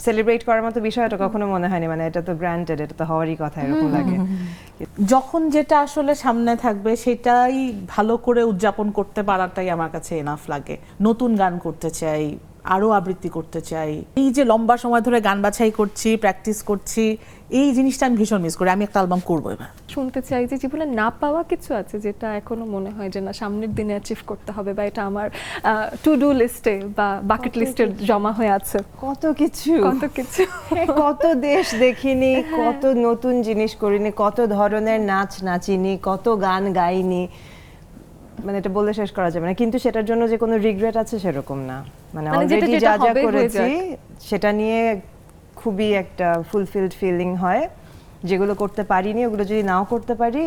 Celebrate করার মতো বিষয়টা কখনো মনে হয়নি, মানে এটা তো গ্রান্টেড, এটা তো হওয়ারই কথা, এরকম লাগে। যখন যেটা আসলে সামনে থাকবে সেটাই ভালো করে উদযাপন করতে পারাটাই আমার কাছে এনাফ লাগে। নতুন গান করতে চাই, আরো আবৃত্তি করতে চাই। এই যে লম্বা সময় ধরে গান বাছাই করছি, প্র্যাকটিস করছি, এই জিনিসটা আমি ভীষণ মিস করি। আমি একটা অ্যালবাম করবো এবার। শুনতে চাই যে জীবনে না পাওয়া কিছু আছে যেটা এখনো মনে হয় যে না সামনের দিনে অ্যাচিভ করতে হবে, বা এটা আমার টু ডু লিস্টে বা বাকেট লিস্টে জমা হয়ে আছে। কত কিছু, কত দেশ দেখিনি, কত নতুন জিনিস করিনি, কত ধরনের নাচ নাচিনি, কত গান গাইনি, মানে এটা বলে শেষ করা যাবে না। কিন্তু সেটার জন্য যে কোনো রিগ্রেট আছে সেরকম না, মানে অলরেডি যা যা করেছি সেটা নিয়ে খুবই একটা ফুলফিলড ফিলিং হয়। যেগুলো করতে পারিনি ওগুলো যদি নাও করতে পারি,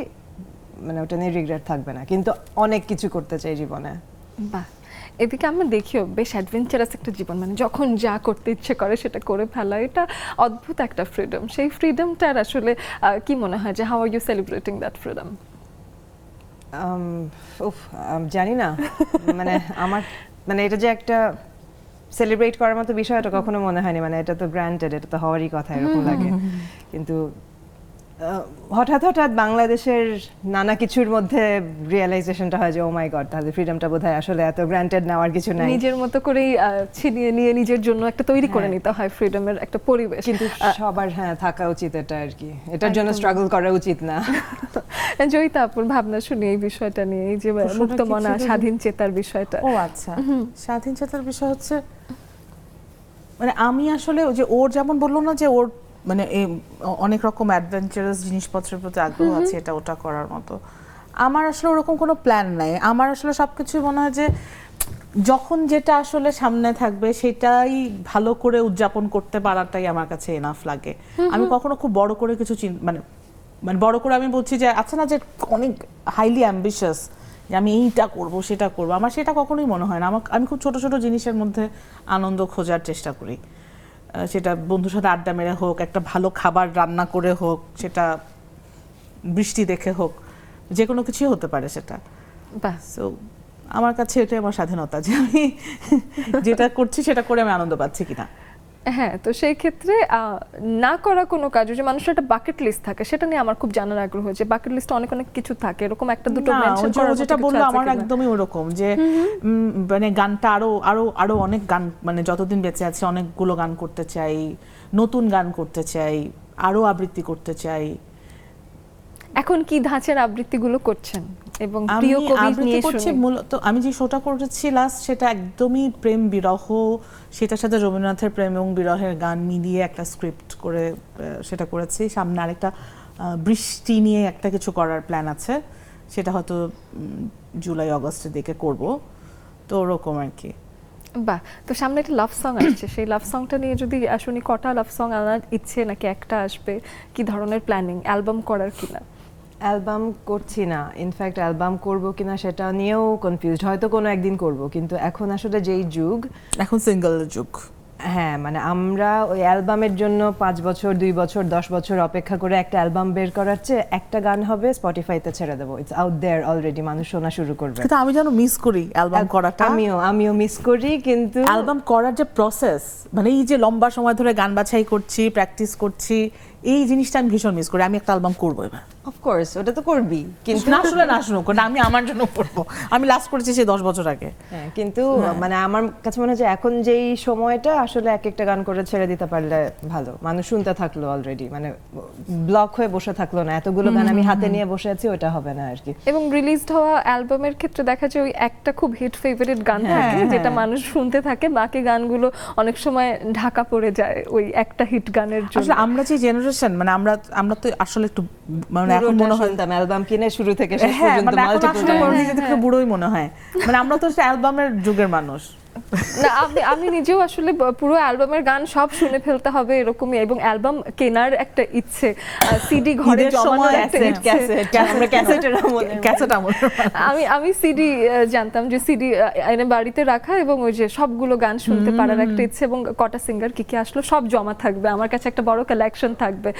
মানে ওটা নিয়ে রিগ্রেট থাকবে না, কিন্তু অনেক কিছু করতে চাই জীবনে। বাহ, এদিকে আমরা দেখিও বেশ অ্যাডভেঞ্চারাস একটা জীবন, মানে যখন যা করতে ইচ্ছে করে সেটা করে ফেলা, এটা অদ্ভুত একটা ফ্রিডম। সেই ফ্রিডমটার আসলে কি মনে হয় যে how are you celebrating that freedom? জানি না, মানে আমার মানে এটা যে একটা সেলিব্রেট করার মতো বিষয়টা কখনো মনে হয়নি, মানে এটা তো গ্রান্টেড, এটা তো হওয়ারই কথা, এরকম লাগে। কিন্তু হঠাৎ হঠাৎ বাংলাদেশের নানা কিছুর মধ্যে রিয়েলাইজেশনটা হয় যে ও মাই গড, তাহলে ফ্রিডমটা বোধহয় আসলে এত গ্রান্টেড নেওয়ার কিছু নাই। নিজের মতো করেই ছিনিয়ে নিয়ে নিজের জন্য একটা তৈরি করে নিতে হয় ফ্রিডমের একটা পরিবেশ। কিন্তু সবার থাকা উচিত এটা আর কি, এটার জন্য স্ট্রাগল করা উচিত না। জয়িতা আপুর ভাবনা শুনি এই বিষয়টা নিয়ে, এই যে মুক্তমনা স্বাধীন চেতার বিষয়টা। ও আচ্ছা, স্বাধীন চেতার বিষয় হচ্ছে মানে আমি আসলে ওই যে ওর যেমন বললো না যে ওর মানে অনেক রকম অ্যাডভেঞ্চারাস জিনিসপত্রের প্রতি আগ্রহ আছে, এটা ওটা করার মতো। আমার আসলে ওরকম কোনো প্ল্যান নাই। আমার আসলে সবকিছু মনে হয় যে যখন যেটা আসলে সামনে থাকবে সেটাই ভালো করে উদযাপন করতে পারাটাই আমার কাছে এনাফ লাগে। আমি কখনো খুব বড় করে কিছু মানে বড় করে আমি বলছি যে আচ্ছা না, যে অনেক হাইলি অ্যাম্বিশাস যে আমি এইটা করব সেটা করব, আমার সেটা কখনোই মনে হয় না। আমি খুব ছোট ছোট জিনিসের মধ্যে আনন্দ খোঁজার চেষ্টা করি। সেটা বন্ধুর সাথে আড্ডা মেরে হোক, একটা ভালো খাবার রান্না করে হোক, সেটা বৃষ্টি দেখে হোক, যে কোনো কিছুই হতে পারে সেটা। সো আমার কাছে এটাই আমার স্বাধীনতা, যে আমি যেটা করছি সেটা করে আমি আনন্দ পাচ্ছি কিনা। হ্যাঁ, তো সেই ক্ষেত্রে না করা কোনো কাজ, যে মানুষের একটা বাকেট লিস্ট থাকে, সেটা নিয়ে আমার খুব জানার আগ্রহ হয়েছে। বাকেট লিস্টে অনেক অনেক কিছু থাকে, এরকম একটা দুটো মেনশন করার যেটা বললো আমার একদমই ওরকম, যে মানে গানটা আরো আরো আরো অনেক গান, মানে যতদিন বেঁচে আছে অনেকগুলো গান করতে চাই, নতুন গান করতে চাই, আরো আবৃত্তি করতে চাই। এখন কি ধাঁচের আবৃত্তিগুলো করছেন এবং প্রিয় কবি নিয়ে করছি? মূলত আমি যে শোটা করেছি লাস্ট, সেটা একদমই প্রেম বিরহ, সেটার সাথে রবীন্দ্রনাথের প্রেম এবং বিরহের গান মিলিয়ে একটা স্ক্রিপ্ট করে সেটা করেছি। সামনে আরেকটা বৃষ্টি নিয়ে একটা কিছু করার প্ল্যান আছে, সেটা হয়তো জুলাই আগস্টের দিকে করব। তো ওরকম আর কি। বাহ, তো সামনে একটা লাভ সং আসছে, সেই লাভ সংটা নিয়ে যদি শুনি, কটা লাভ সং আনার ইচ্ছে, নাকি একটা আসবে? কি ধরনের প্ল্যানিং, অ্যালবাম করার কিনা? অ্যালবাম করছি না, ইনফ্যাক্ট অ্যালবাম করব কিনা সেটা নিয়েও কনফিউজড। হয়তো কোনো একদিন করব, কিন্তু এখন আসলে যেই যুগ, এখন সিঙ্গেল যুগ। হ্যাঁ, মানে আমরা ওই অ্যালবামের জন্য 5 বছর 2 বছর 10 বছর অপেক্ষা করে একটা অ্যালবাম বের করার চেয়ে একটা গান হবে, স্পটিফাইতে ছেড়ে দেবো, ইটস আউট দেয়ার অলরেডি, মানুষ শোনা শুরু করবে। কিন্তু আমি যেন মিস করি অ্যালবাম করাটা। আমিও মিস করি, কিন্তু অ্যালবাম করার যে প্রসেস, মানে এই যে লম্বা সময় ধরে গান বাছাই করছি, প্র্যাকটিস করছি, এই জিনিসটা আমি ভীষণ মিস করি। আমি একটা অ্যালবাম করবো এবার। অফকোর্স ওটা তো করবি, কিন্তু না আসলে না শুনুক, আমি আমার জন্য করবো। আমি লাস্ট করেছি সেই 10 বছর আগে। হ্যাঁ, কিন্তু মানে আমার কাছে মনে হয় এখন যেই সময়টা আসলে এক একটা গান করে ছেড়ে দিতে পারলে ভালো, মানুষ শুনতে থাকলো অলরেডি, মানে ব্লক হয়ে বসে থাকলো না। এতগুলো গান আমি হাতে নিয়ে বসে আছি, ওটা হবে না আর কি। এবং রিলিজড হওয়া অ্যালবামের ক্ষেত্রে দেখা যায় ওই একটা খুব হিট ফেভারিট গান থাকে, যেটা মানুষ শুনতে থাকে, বাকি গানগুলো অনেক সময় ঢাকা পড়ে যায় ওই একটা হিট গানের জন্য। আসলে আমরা যে জেনারেশন, মানে আমরা তো আসলে একটু মানে এখন মনে হয় অ্যালবাম কিনে শুরু থেকে শেষ পর্যন্ত মাল্টিপল নিজেদেরকে বুড়োই মনে হয়, মানে আমরা তো অ্যালবামের যুগের মানুষ না। আমি নিজেও আসলে পুরো অ্যালবামের গান সব শুনে ফেলতে হবে এরকমই, এবং অ্যালবাম কেনার একটা ইচ্ছে, সিডি ঘরে জমানোর একটা আমি সিডি জানতাম যে সিডি এনে বাড়িতে রাখা, এবং ওই যে সবগুলো গান শুনতে পারার একটা ইচ্ছে, এবং কটা সিঙ্গার কি আসলো সব জমা থাকবে আমার কাছে, একটা বড় কালেকশন থাকবে।